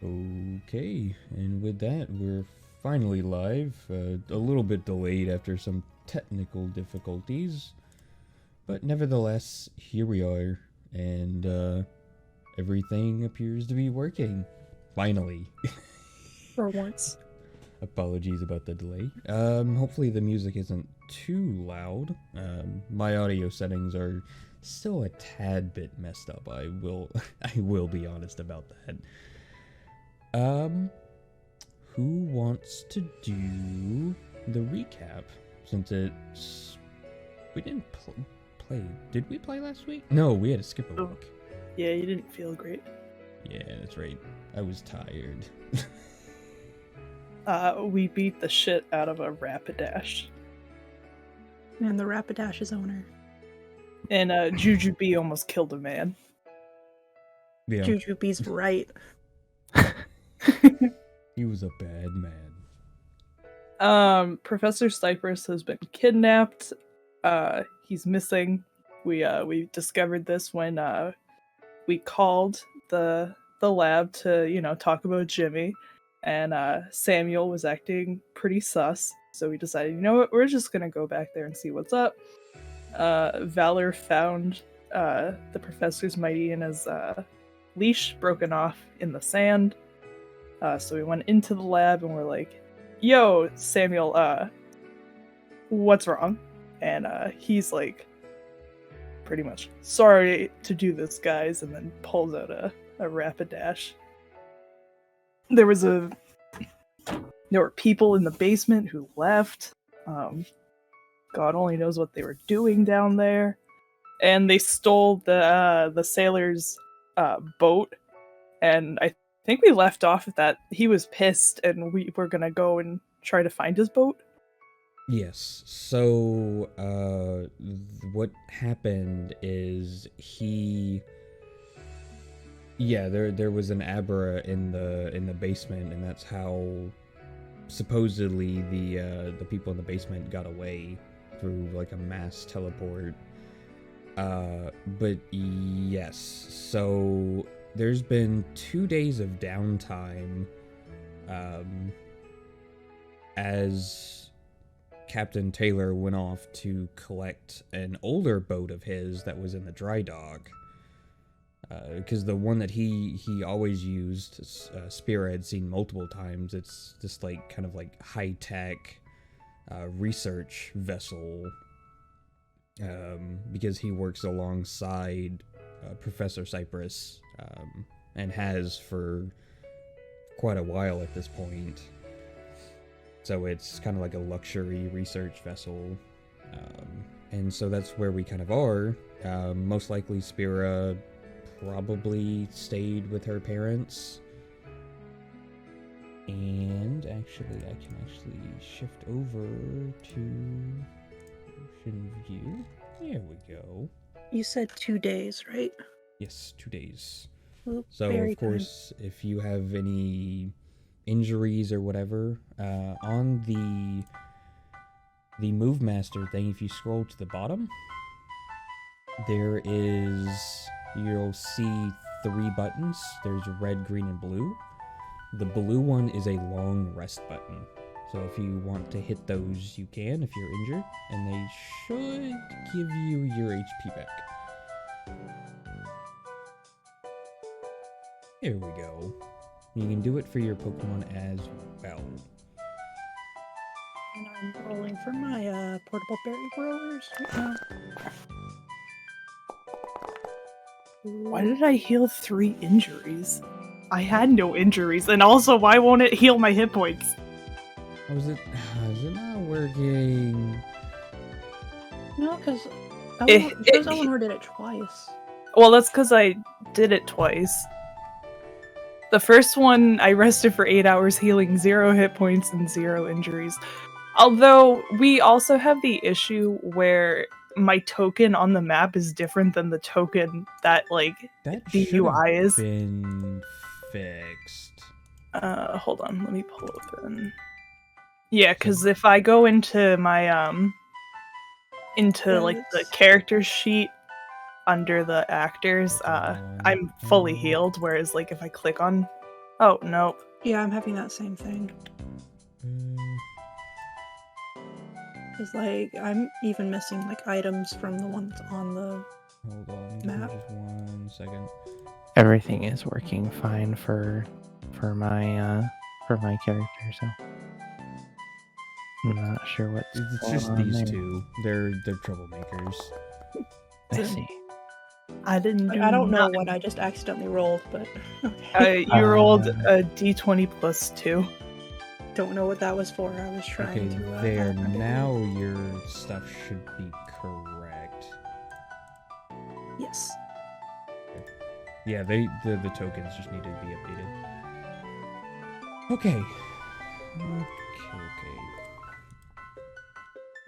Okay, and with that, we're finally live. A little bit delayed after some technical difficulties, but nevertheless, here we are, and everything appears to be working. Finally. For once. Apologies about the delay. Hopefully the music isn't too loud. My audio settings are still a tad bit messed up. I will be honest about that. Um, who wants to do the recap? Since we didn't play. Did we play last week? No, we had to skip a week. Yeah, you didn't feel great. Yeah, that's right. I was tired. We beat the shit out of a Rapidash. And the Rapidash's owner. And Jujubee almost killed a man. Yeah. Jujubee's right. He was a bad man. Professor Cypress has been kidnapped. He's missing. We discovered this when we called the lab to, talk about Jimmy. And Samuel was acting pretty sus. So we decided, you know what, we're just gonna go back there and see what's up. Valor found the Professor's Mighty and his leash broken off in the sand. So we went into the lab and we're like, yo, Samuel, what's wrong? And he's like, pretty much, sorry to do this, guys, and then pulls out a Rapidash. There were people in the basement who left. God only knows what they were doing down there. And they stole the sailor's boat. And I think we left off at that. He was pissed and we were gonna go and try to find his boat. Yes. So, what happened is there was an Abra in the basement, and that's how supposedly the people in the basement got away through like a mass teleport. But yes, so there's been 2 days of downtime, as Captain Taylor went off to collect an older boat of his that was in the dry dock. Because the one that he always used, Spira had seen multiple times. It's just like kind of like high-tech research vessel, because he works alongside Professor Cypress, and has for quite a while at this point. So it's kind of like a luxury research vessel. And so that's where we kind of are. Most likely Spira probably stayed with her parents. And actually, I can actually shift over to Ocean View. There we go. You said 2 days, right? Yes, 2 days. Well, So, of course, if you have any injuries or whatever, on the Move Master thing, if you scroll to the bottom, you'll see 3 buttons. There's red, green, and blue. The blue one is a long rest button. So if you want to hit those, you can if you're injured, and they should give you your HP back. There we go. You can do it for your Pokemon as well. And I'm rolling for my portable berry growers right now. Why did I heal 3 injuries? I had no injuries, and also, why won't it heal my hit points? Is it not working? No, because It- Eleanor did it twice. Well, that's because I did it twice. The first one, I rested for 8 hours, healing 0 hit points and 0 injuries. Although, we also have the issue where my token on the map is different than the token that, That the should have UI is. been fixed. Hold on, let me pull open. Yeah, because if I go into my, the character sheet under the actors, I'm fully healed, whereas, if I click on Oh, nope. Yeah, I'm having that same thing. Cause like I'm even missing like items from the ones on the Hold on, give me map. just 1 second. Everything is working fine for my character, so I'm not sure what's It's going just on these there. two. They're troublemakers. I see. I didn't do I don't know nothing. what I just accidentally rolled, but okay. You rolled a d20 plus 2. Don't know what that was for. I was trying Okay, to. there. add it. Now your stuff should be correct. Yes. Yeah, the tokens just need to be updated. Okay.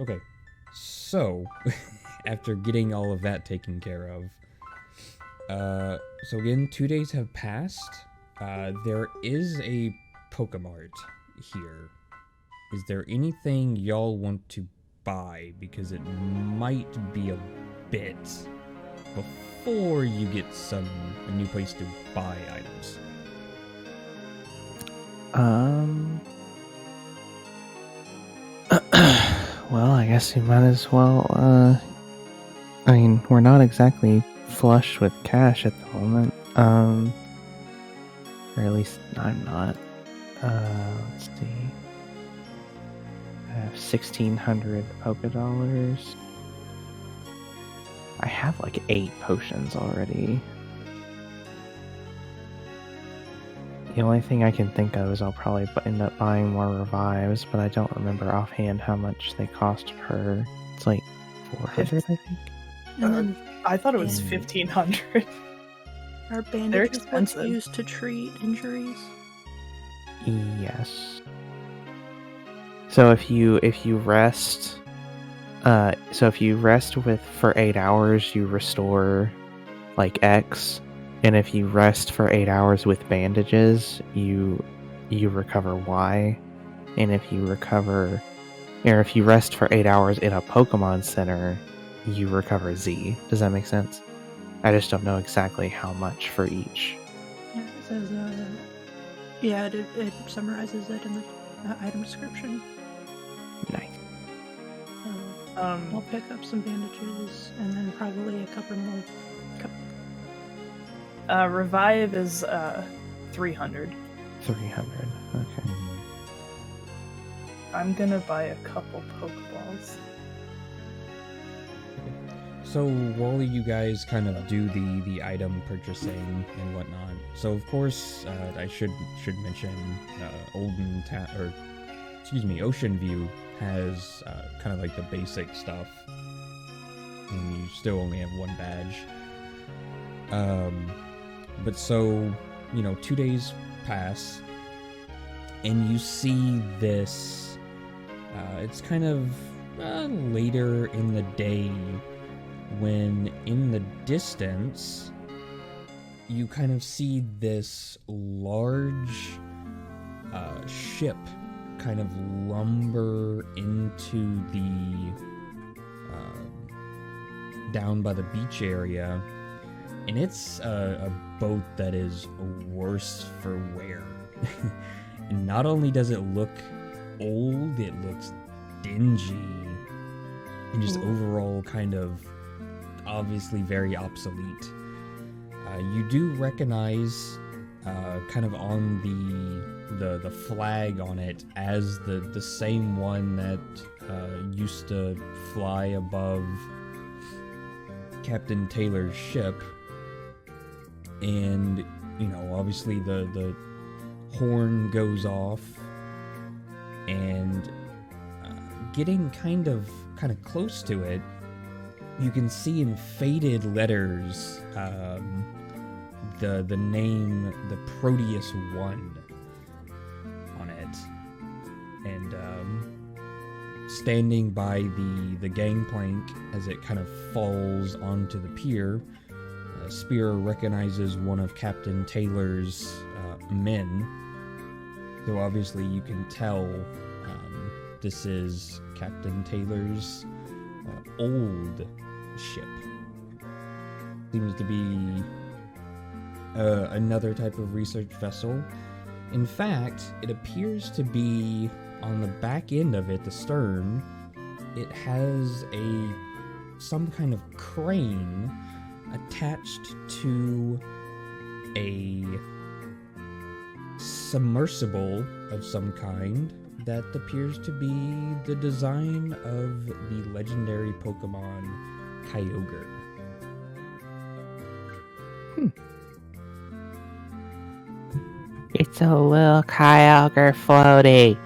Okay. So, after getting all of that taken care of, so again, 2 days have passed. There is a Pokemart here. Is there anything y'all want to buy? Because it might be a bit before you get a new place to buy items. Well, I guess you might as well, I mean, we're not exactly flush with cash at the moment. Or at least I'm not. Let's see. I have 1,600 Poké Dollars. I have like 8 potions already. The only thing I can think of is I'll probably end up buying more revives, but I don't remember offhand how much they cost per. It's like 400, I think. And then I thought it was And- 1500. our bandages what's expensive. used to treat injuries. Yes. So if you rest, for 8 hours, you restore like X, and if you rest for 8 hours with bandages, you recover Y, and if you rest for 8 hours in a Pokemon Center, you recover Z. Does that make sense? I just don't know exactly how much for each. Yeah, it says, yeah, it summarizes it in the item description. Nice. I'll pick up some bandages and then probably a couple more. Revive is 300. 300. Okay. I'm gonna buy a couple Pokeballs. So while you guys kind of do the item purchasing and whatnot, so of course I should mention Ocean View has kind of like the basic stuff, and you still only have 1 badge. But so 2 days pass, and you see this. It's kind of later in the day, when in the distance you kind of see this large ship kind of lumber into the down by the beach area, and it's a boat that is worse for wear. And not only does it look old, it looks dingy and just overall kind of obviously very obsolete. You do recognize kind of on the flag on it as the same one that used to fly above Captain Taylor's ship, and obviously the horn goes off, and getting kind of close to it, you can see in faded letters the name, the Proteus 1 on it, and standing by the gangplank as it kind of falls onto the pier, Spear recognizes one of Captain Taylor's men. So obviously you can tell this is Captain Taylor's old ship. Seems to be another type of research vessel. In fact, it appears to be on the back end of it, the stern. It has some kind of crane attached to a submersible of some kind that appears to be the design of the legendary Pokemon Kyogre. It's a little Kyogre floaty.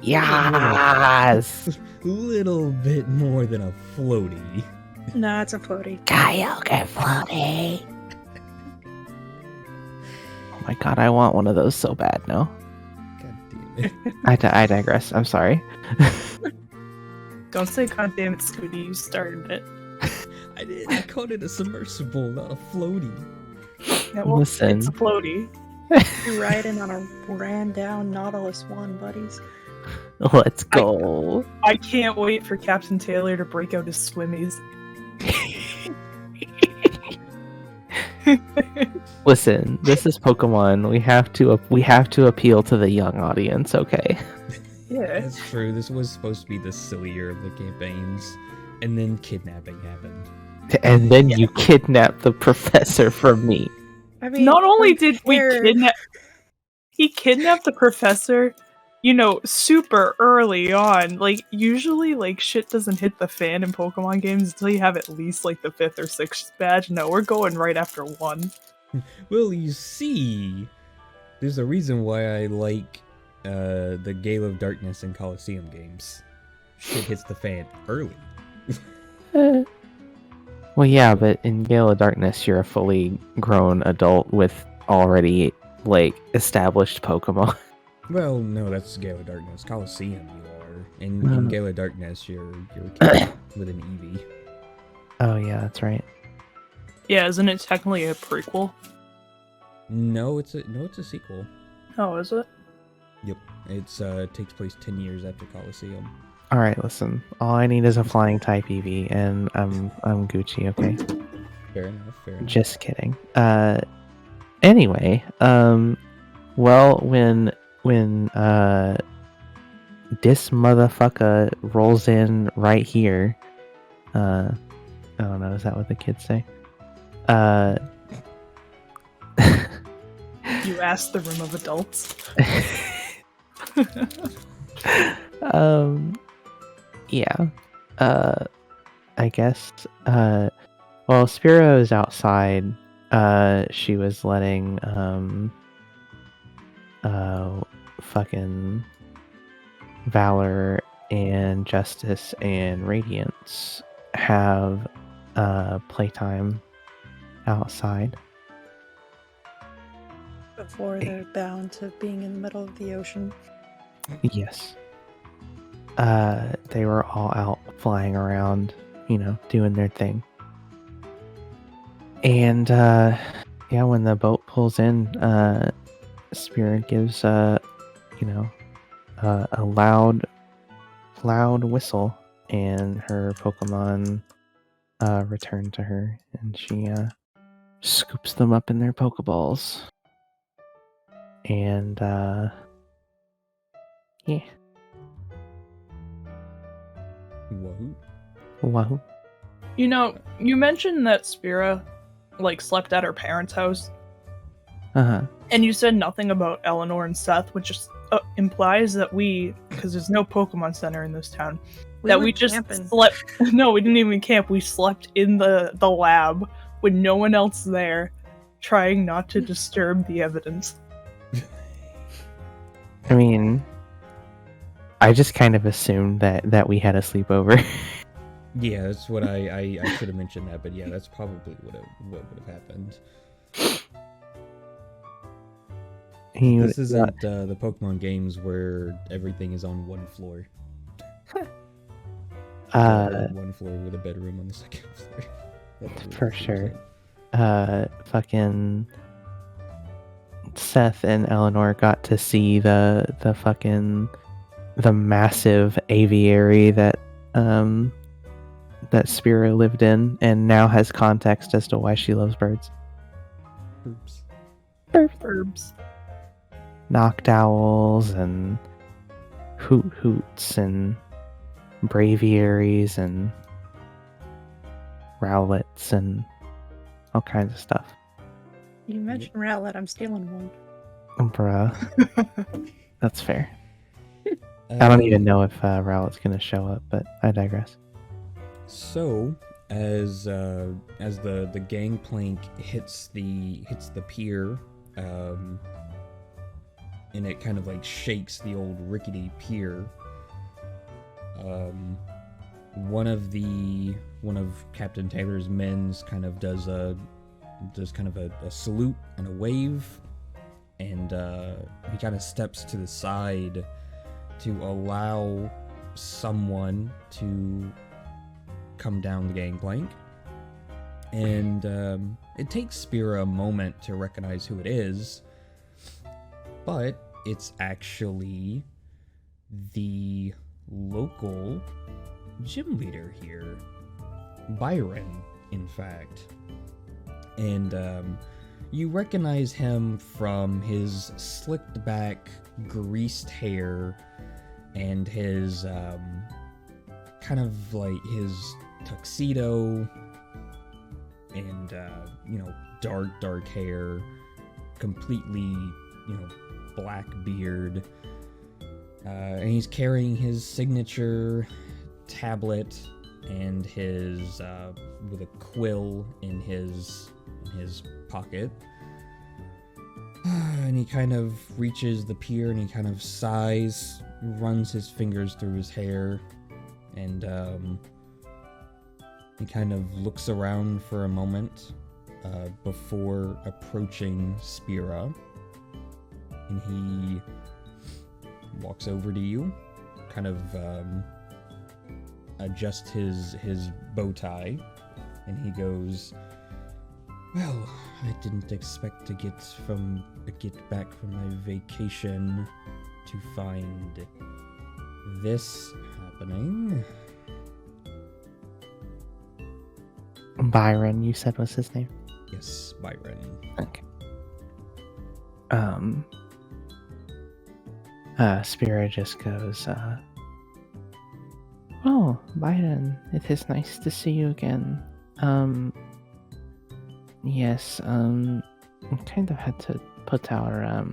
Yes! Little bit more than a floaty. No, it's a floaty. Kyogre floaty. Oh my god, I want one of those so bad now. God damn it. I digress. I'm sorry. Don't say God damn it, Scooty, you started it. I did. I called it a submersible, not a floaty. Yeah, well, Listen. it's a floaty. You're riding on a ran down Nautilus 1, buddies. Let's go. I can't wait for Captain Taylor to break out his swimmies. Listen, this is Pokemon. We have to appeal to the young audience, okay? Yeah. That's true. This was supposed to be the sillier of the campaigns, and then kidnapping happened. And then you kidnap the professor from me. I mean, Not only did we compared- he kidnapped the professor, super early on. Like, usually, like, shit doesn't hit the fan in Pokemon games until you have at least, like, the 5th or 6th badge. No, we're going right after 1. Well, you see, there's a reason why I like the Gale of Darkness and Coliseum games. Shit hits the fan early. Well, yeah, but in Gale of Darkness, you're a fully grown adult with already, like, established Pokemon. Well, no, that's Gale of Darkness. Coliseum, you are. In Gale of Darkness, you're a kid with an Eevee. Oh, yeah, that's right. Yeah, isn't it technically a prequel? No, it's a sequel. Oh, is it? Yep, it's takes place 10 years after Coliseum. Alright, listen. All I need is a flying type Eevee, and I'm Gucci, okay? Fair enough. Just kidding. Anyway, well, when this motherfucker rolls in right here, I don't know, is that what the kids say? You asked the room of adults. Yeah. I guess, well, Spiro is outside. She was letting, fucking Valor and Justice and Radiance have, playtime outside. Before they're bound to being in the middle of the ocean. Yes. They were all out flying around, doing their thing. And, yeah, when the boat pulls in, Spirit gives, a loud whistle, and her Pokemon, return to her, and she, scoops them up in their Pokeballs. And, yeah. Whoa. Wahoo. You mentioned that Spira, like, slept at her parents' house, Uh-huh. and you said nothing about Eleanor and Seth, which just implies that because there's no Pokemon Center in this town, that we went just camping. slept. No, we didn't even camp. We slept in the lab with no one else there, trying not to disturb the evidence. I mean, I just kind of assumed that we had a sleepover. Yeah, that's what I should have mentioned that, but yeah, that's probably what would have happened. This isn't the Pokemon games where everything is on one floor. One floor with a bedroom on the second floor. That's For what sure. it Fucking Seth and Eleanor got to see the massive aviary that Spira lived in, and now has context as to why she loves birds. Oops. Herbs. knocked owls and hoot hoots and braviaries and rowlets and all kinds of stuff. You mentioned Rowlet, I'm stealing one. Bruh. That's fair. I don't even know if Rowlet's gonna show up, but I digress. So, as the gangplank hits the pier, and it kind of like shakes the old rickety pier, one of Captain Taylor's men's kind of does kind of a salute and a wave, and he kind of steps to the side to allow someone to come down the gangplank. And it takes Spira a moment to recognize who it is, but it's actually the local gym leader here, Byron, in fact. And you recognize him from his slicked back, greased hair and his kind of like his tuxedo and dark hair, completely black beard, and he's carrying his signature tablet and his with a quill in his pocket. And he kind of reaches the pier and he kind of sighs, runs his fingers through his hair, and he kind of looks around for a moment before approaching Spira. And he walks over to you, kind of adjusts his bow tie, and he goes, "Well, I didn't expect to get back from my vacation to find this happening." Byron, you said was his name? Yes, Byron. Okay. Spira just goes, "Oh, Byron, it is nice to see you again. Yes, I kind of had to put our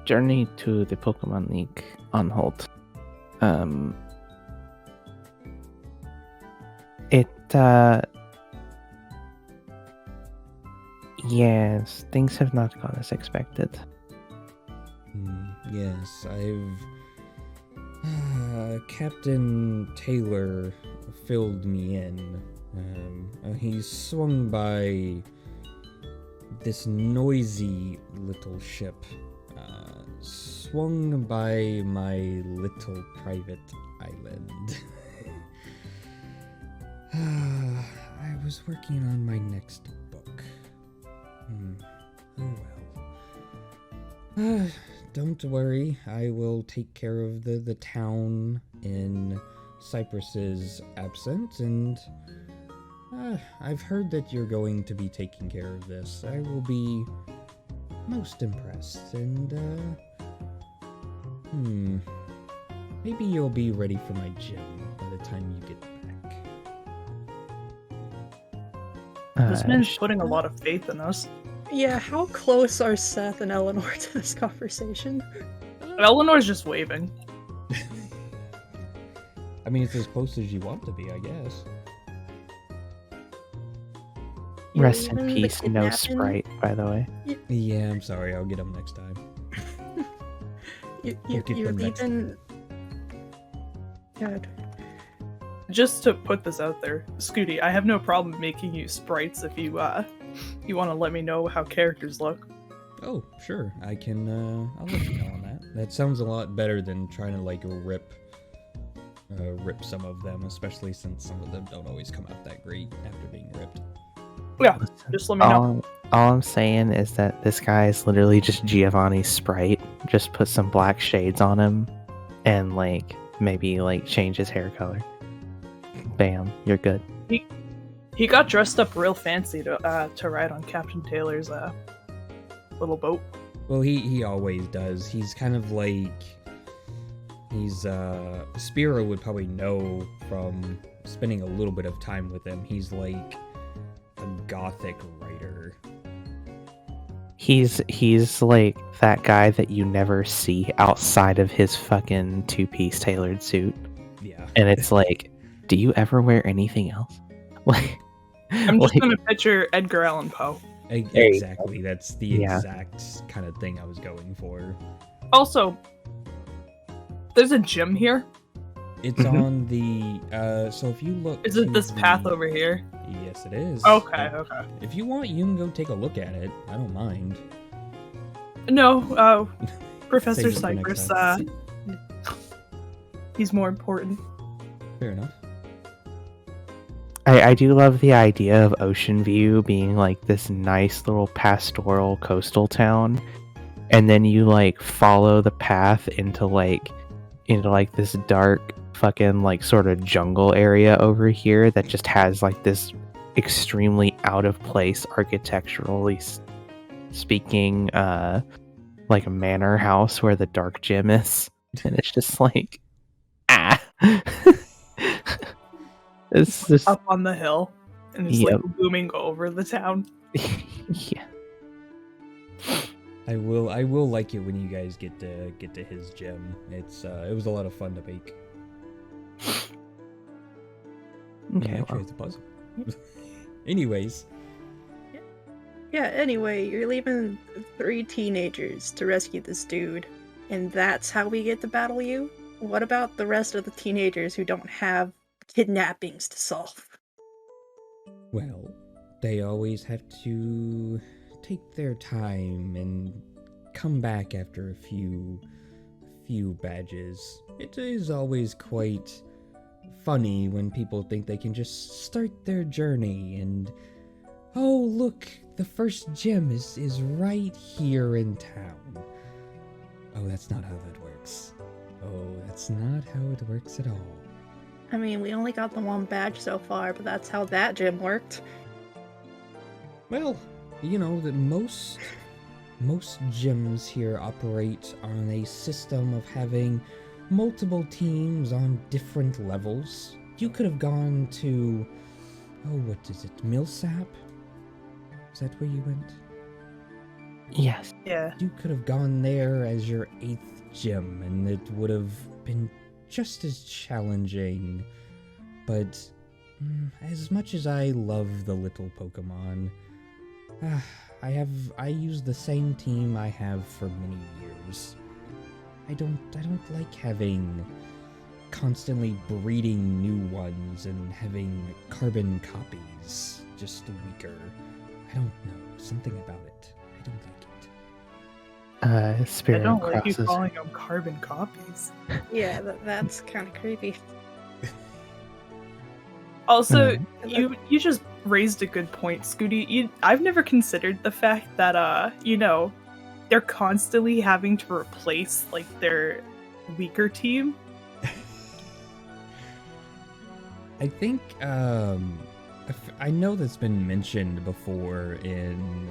journey to the Pokemon League on hold. Yes, things have not gone as expected. Yes, Captain Taylor filled me in. He swung by this noisy little ship, swung by my little private island. I was working on my next book. Oh well. Don't worry, I will take care of the town in Cypress's absence, and I've heard that you're going to be taking care of this. I will be most impressed, and maybe you'll be ready for my gym by the time you get back. This man's putting a lot of faith in us. Yeah, how close are Seth and Eleanor to this conversation? Eleanor's just waving. I mean, it's as close as you want to be, I guess. Rest in peace, no Sprite, by the way. Yeah, I'm sorry. I'll get them next time. You're leaving. Good. Just to put this out there, Scooty, I have no problem making you sprites if you want to let me know how characters look. Oh, sure. I can. I'll let you know on that. That sounds a lot better than trying to like rip some of them, especially since some of them don't always come out that great after being ripped. Yeah, just let me know. All I'm saying is that this guy is literally just Giovanni's sprite. Just put some black shades on him, and like maybe like change his hair color. Bam, you're good. He got dressed up real fancy to ride on Captain Taylor's little boat. Well, he always does. He's kind of like Spiro would probably know from spending a little bit of time with him. He's like a gothic writer. He's like that guy that you never see outside of his fucking two-piece tailored suit. Yeah. And it's like, do you ever wear anything else? Like, I'm just gonna picture Edgar Allan Poe. Exactly. That's the Yeah. exact kind of thing I was going for. Also, there's a gym here. It's Mhm. on the so if you look Is it to this path the- over here? Yes, it is. Okay. If you want, you can go take a look at it. I don't mind. No, Professor Save it for next Cypress, time. he's more important. Fair enough. I do love the idea of Ocean View being like this nice little pastoral coastal town, and then you like follow the path into this dark fucking like sort of jungle area over here that just has like this extremely out of place architecturally speaking like a manor house where the dark gym is, and it's just like it's just Up on the hill, and it's Yep. like booming over the town. yeah. I will like it when you guys get to his gym. It was a lot of fun to make. Okay, Actually, well. it's a puzzle. Anyways, Yeah, anyway, you're leaving 3 teenagers to rescue this dude, and that's how we get to battle you? What about the rest of the teenagers who don't have kidnappings to solve? well, they always have to take their time and come back after a few badges. It is always quite funny when people think they can just start their journey and oh look, the first gym is right here in town. Oh, that's not how that works. Oh, that's not how it works at all. I mean, we only got the 1 badge so far, but that's how that gym worked. Well, you know that most gyms here operate on a system of having multiple teams on different levels. You could have gone to, oh, what is it, Millsap? Is that where you went? Yes. Yeah. You could have gone there as your 8th gym, and it would have been just as challenging. But as much as I love the little Pokemon, I use the same team I have for many years. I don't like having constantly breeding new ones and having carbon copies, just weaker. I don't know, something about it. I don't like it. I Spirit don't like you crosses. calling them carbon copies. Yeah, that's kind of creepy. Also, Mhm. you just raised a good point, Scooty. I've never considered the fact that they're constantly having to replace like their weaker team. I think I know that's been mentioned before in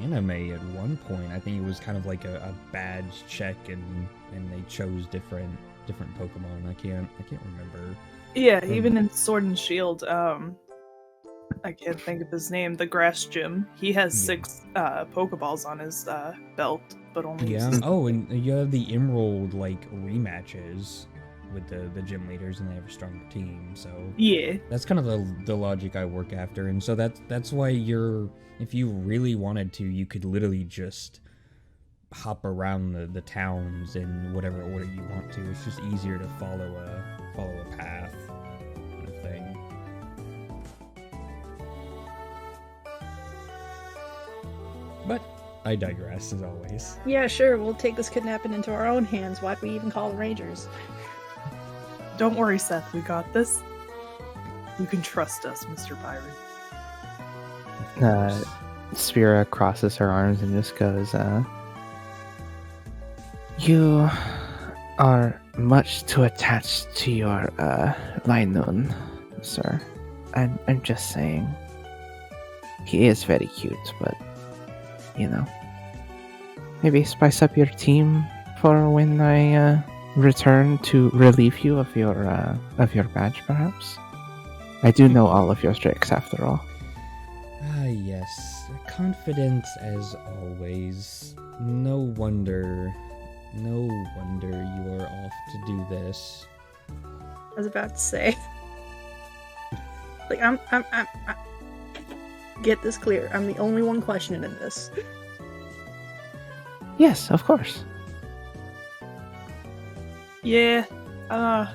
anime at one point. I think it was kind of like a badge check and they chose different Pokemon. I can't remember. Yeah, even in Sword and Shield, I can't think of his name. The Grass Gym. He has Yeah. 6 Pokeballs on his belt, but only Yeah. uses- Oh, and you have the Emerald like rematches with the gym leaders, and they have a stronger team. So Yeah. that's kind of the logic I work after, and so that's why if you really wanted to, you could literally just hop around the towns in whatever order you want to. It's just easier to follow a path kind of thing. But I digress as always. Yeah, sure, we'll take this kidnapping into our own hands. Why'd we even call the Rangers? Don't worry, Seth. We got this. You can trust us, Mr. Byron. Of course. Spira crosses her arms and just goes, You are much too attached to your Lainun, sir. I'm just saying. He is very cute, but maybe spice up your team for when I return to relieve you of your badge, perhaps. I do know all of your tricks, after all. Ah, yes. Confident as always. No wonder you are off to do this. I was about to say. Like, I'm get this clear. I'm the only one questioning this. Yes, of course. Yeah, I'm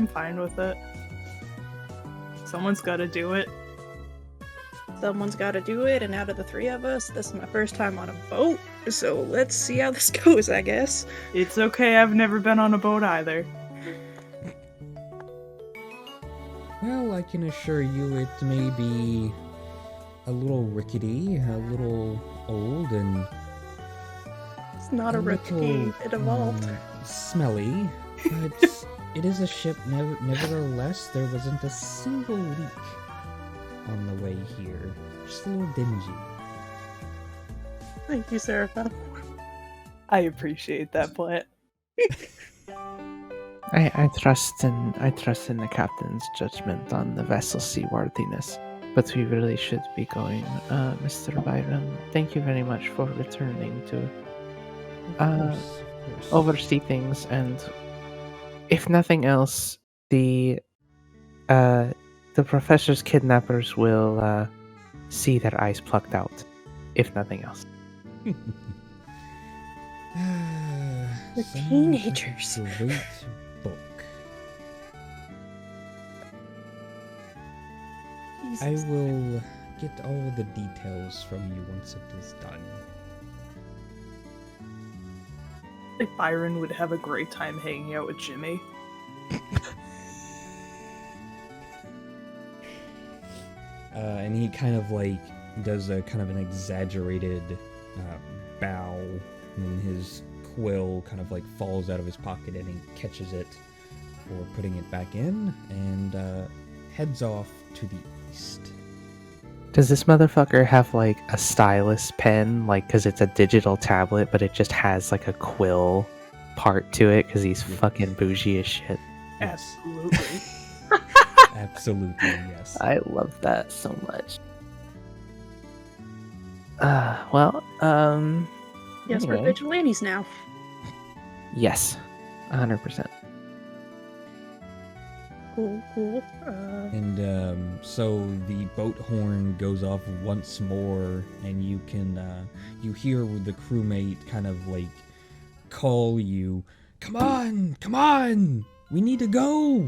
fine with it. Someone's gotta do it. Someone's got to do it, and out of the three of us, this is my first time on a boat, so let's see how this goes, I guess. It's okay, I've never been on a boat either. Well, I can assure you it may be a little rickety, a little old, and It's not a rickety, little, it evolved. smelly, but it is a ship. Nevertheless, there wasn't a single leak on the way here. Just a little dingy. Thank you, Seraphim. I appreciate that, Plant. I trust in the captain's judgment on the vessel's seaworthiness, but we really should be going, Mr. Byron. Thank you very much for returning to Of course. oversee things, and if nothing else, the professor's kidnappers will see their eyes plucked out. If nothing else. The Sounds teenagers. like a great book. I Jesus. will get all the details from you once it is done. Like Byron would have a great time hanging out with Jimmy. And he kind of like does a kind of an exaggerated bow, and his quill kind of like falls out of his pocket, and he catches it for putting it back in, and heads off to the east. Does this motherfucker have like a stylus pen, like, because it's a digital tablet, but it just has like a quill part to it because he's fucking bougie as shit? Yes. Absolutely. Absolutely, yes. I love that so much. Yes, we're anyway. vigilantes now. Yes, 100%. Cool. And so the boat horn goes off once more, and you can you hear the crewmate kind of like call you, come on, we need to go.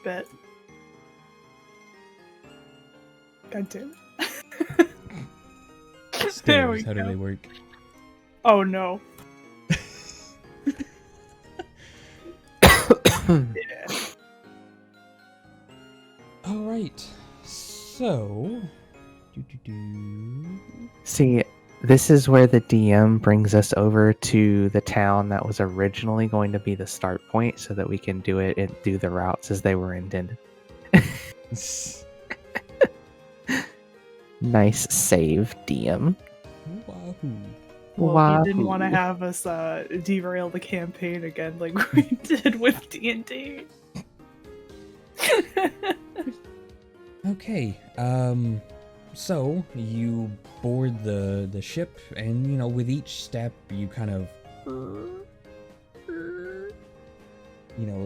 Bet. God damn it. There we Stairs, how do go. they work? Oh no. Yeah. All right, so See, this is where the DM brings us over to the town that was originally going to be the start point so that we can do it and do the routes as they were intended. Nice save, DM. Wahoo. Well, he didn't want to have us derail the campaign again like we did with D&D. Okay, so you board the ship, and with each step you kind of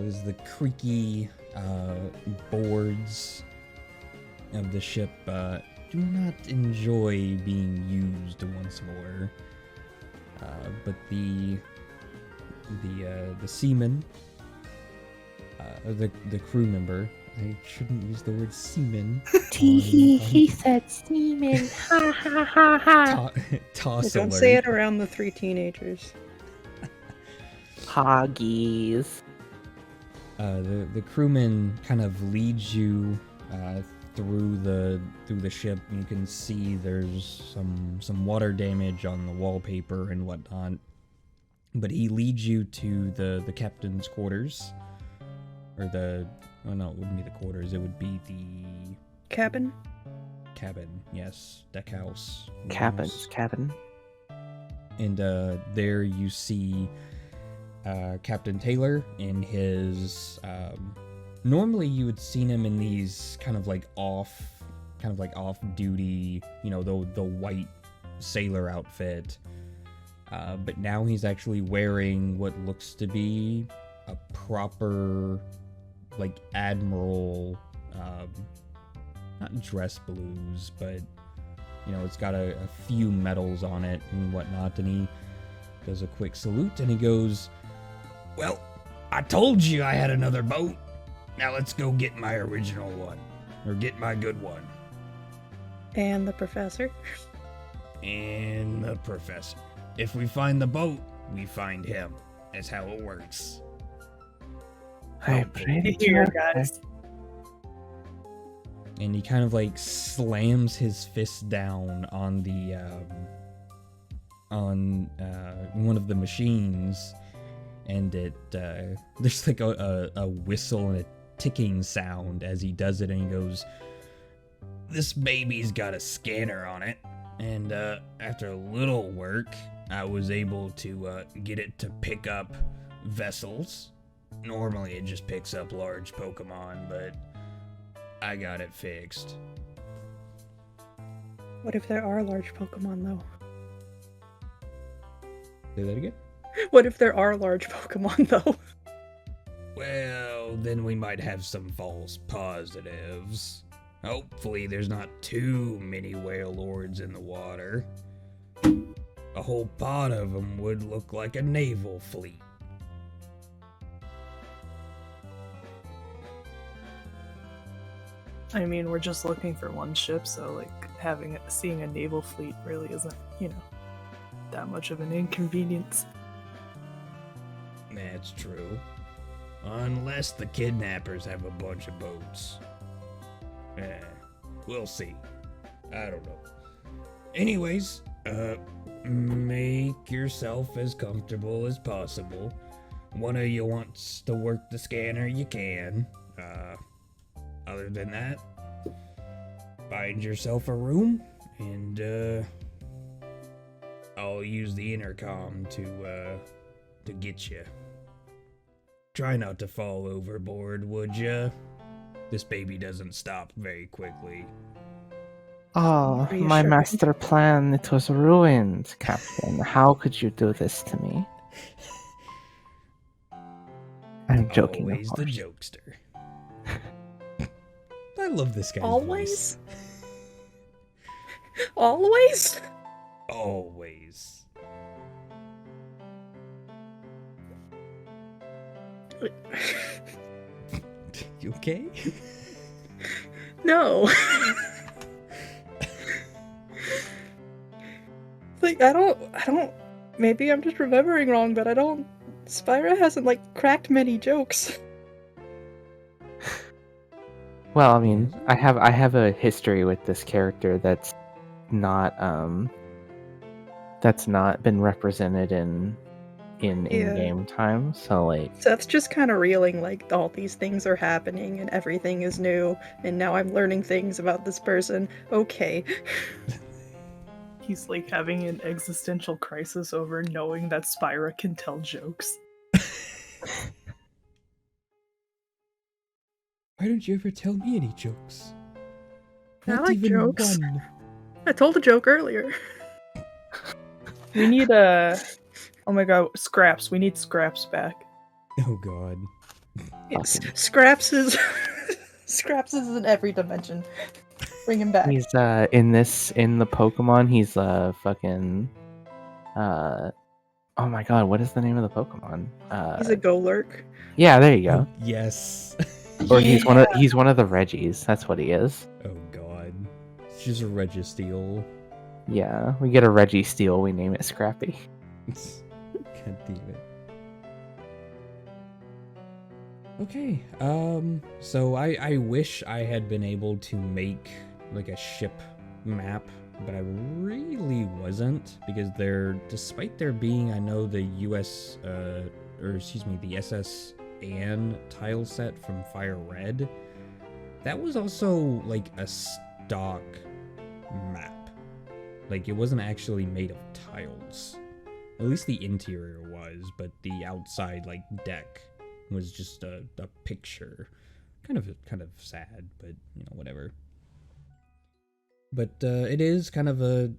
as the creaky boards of the ship do not enjoy being used once more. But the seaman, the crew member, I shouldn't use the word seaman. He said semen. Ha ha ha ha. Toss Don't alert. say it around the three teenagers. Hoggies. The crewman kind of leads you through the ship. You can see there's some water damage on the wallpaper and whatnot, but he leads you to the captain's quarters, or no, it wouldn't be the quarters. It would be the Cabin? cabin. Yes, deck house. Cabin's cabin. And there you see Captain Taylor in his. Normally, you would seen him in these kind of like off duty, the white sailor outfit. But now he's actually wearing what looks to be a proper, like, admiral, not dress blues, but, it's got a few medals on it and whatnot, and he does a quick salute, and he goes, "Well, I told you I had another boat. Now let's go get my original one, or get my good one." And the professor? And the professor. If we find the boat, we find him. That's how it works. I'm pretty Here, sure. guys. And he kind of like slams his fist down on the one of the machines, and it there's like a whistle and a ticking sound as he does it, and he goes, "This baby's got a scanner on it, and after a little work, I was able to get it to pick up vessels. Normally it just picks up large Pokemon, but I got it fixed." What if there are large Pokemon, though? Say that again? What if there are large Pokemon, though? Well, then we might have some false positives. Hopefully there's not too many whale lords in the water. A whole pod of them would look like a naval fleet. I mean, we're just looking for one ship, so like seeing a naval fleet really isn't, that much of an inconvenience. That's true. Unless the kidnappers have a bunch of boats. We'll see. I don't know. Anyways, make yourself as comfortable as possible. One of you wants to work the scanner, you can. Other than that, find yourself a room, and I'll use the intercom to get you. Try not to fall overboard, would ya? This baby doesn't stop very quickly. Oh, Are you my sure? master plan, it was ruined, Captain. How could you do this to me? I'm joking, of Always the course. jokester. I love this guy's Always? voice. Always? Always. You okay? No. Like, I don't, maybe I'm just remembering wrong, but Spyra hasn't, cracked many jokes. Well, I mean, I have a history with this character that's not been represented in in-game time, so Seth's just kind of reeling, all these things are happening and everything is new, and now I'm learning things about this person. Okay. He's having an existential crisis over knowing that Spyra can tell jokes. Why don't you ever tell me any jokes? I Not like even jokes. one. I told a joke earlier. We need oh my god, Scraps. We need Scraps back. Oh god. Scraps is Scraps is in every dimension. Bring him back. he's in the Pokemon, he's fucking oh my god, what is the name of the Pokemon? He's a Golurk. Yeah, there you go. Yes. Or he's one of the Reggies. That's what he is. Oh god. She's a Registeel. Yeah, we get a Registeel, we name it Scrappy. God damn it. Okay, so I wish I had been able to make a ship map, but I really wasn't, because despite there being, I know, the the SS and tile set from Fire Red, that was also like a stock map. Like, it wasn't actually made of tiles. At least the interior was, but the outside, like, deck was just a picture. Kind of sad, but, whatever. But it is kind of it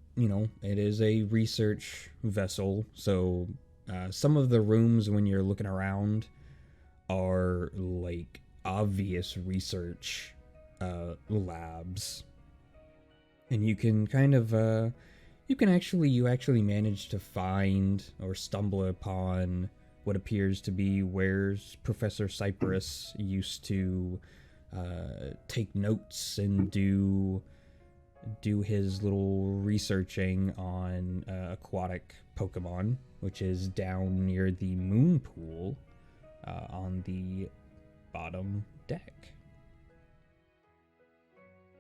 is a research vessel, so some of the rooms when you're looking around are, like, obvious research labs. And you can kind of, you actually manage to find or stumble upon what appears to be where Professor Cypress used to take notes and do his little researching on aquatic Pokemon, which is down near the moon pool on the bottom deck.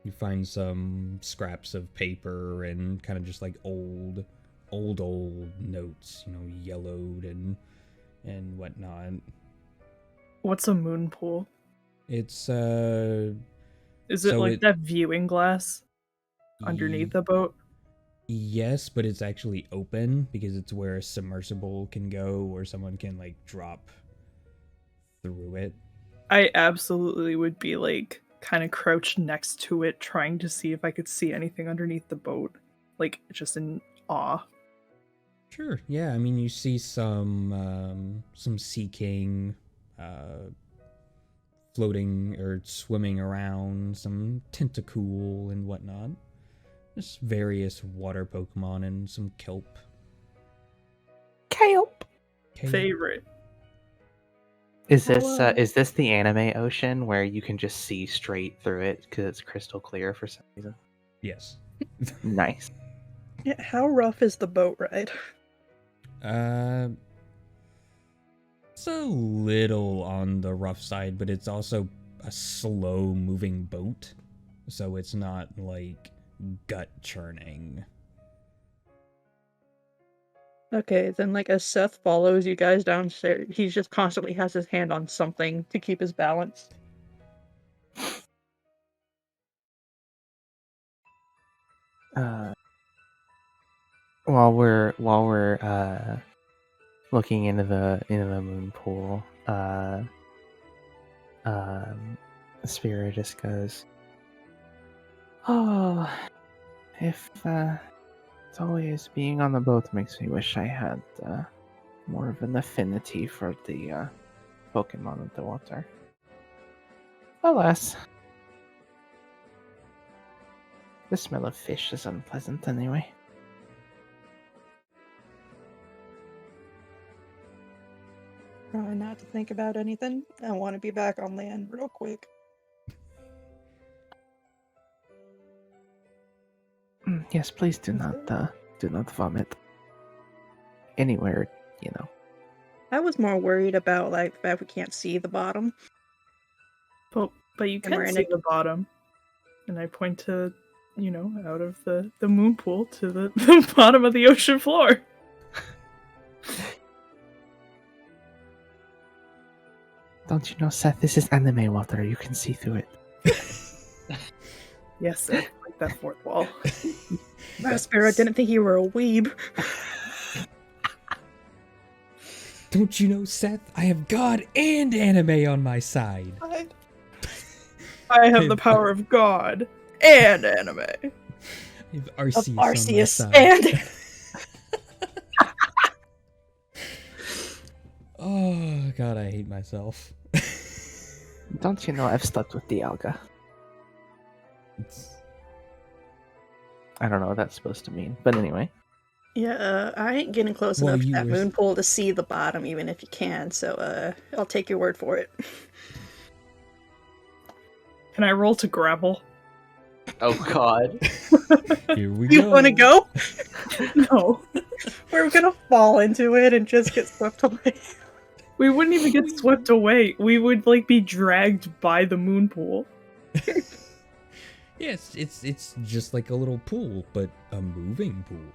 You find some scraps of paper and kind of just like old notes, yellowed and whatnot. What's a moon pool? It's Is it like that viewing glass underneath the boat? Yes, but it's actually open because it's where a submersible can go or someone can like drop through it. I absolutely would be like kind of crouched next to it trying to see if I could see anything underneath the boat, like just in awe. Sure, yeah. I mean, you see some sea king floating or swimming around, some Tentacool and whatnot. Just various water Pokemon and some kelp. Kelp. Favorite. Is this the anime ocean where you can just see straight through it because it's crystal clear for some reason? Yes. Nice. Yeah, how rough is the boat ride? It's a little on the rough side, but it's also a slow moving boat, so it's not like gut churning. Okay, then like as Seth follows you guys downstairs, he just constantly has his hand on something to keep his balance. While we're looking into the moon pool, Spira just goes, "Oh, if it's always being on the boat makes me wish I had more of an affinity for the Pokemon of the water. Alas, the smell of fish is unpleasant anyway." Trying not to think about anything. I want to be back on land real quick. Yes, please do not vomit anywhere. I was more worried about like the fact we can't see the bottom. But you And we're can in see a- the bottom. And I point to, out of the moon pool to the bottom of the ocean floor. Don't you know, Seth? This is anime water. You can see through it. Yes, I like that fourth wall. Spira didn't think you were a weeb. Don't you know, Seth? I have God and anime on my side. I have the power of God and anime. I have Arceus, Of on my Arceus side. and Oh God, I hate myself. Don't you know I've slept with Dialga? I don't know what that's supposed to mean, but anyway. yeah, I ain't getting close Well, enough to you that were- moon pool to see the bottom, even if you can. So, I'll take your word for it. Can I roll to grapple? Oh God. Here we You go. want to go? No. We're gonna fall into it and just get swept away. We wouldn't even get swept away. We would be dragged by the moon pool. Yes, it's just like a little pool, but a moving pool.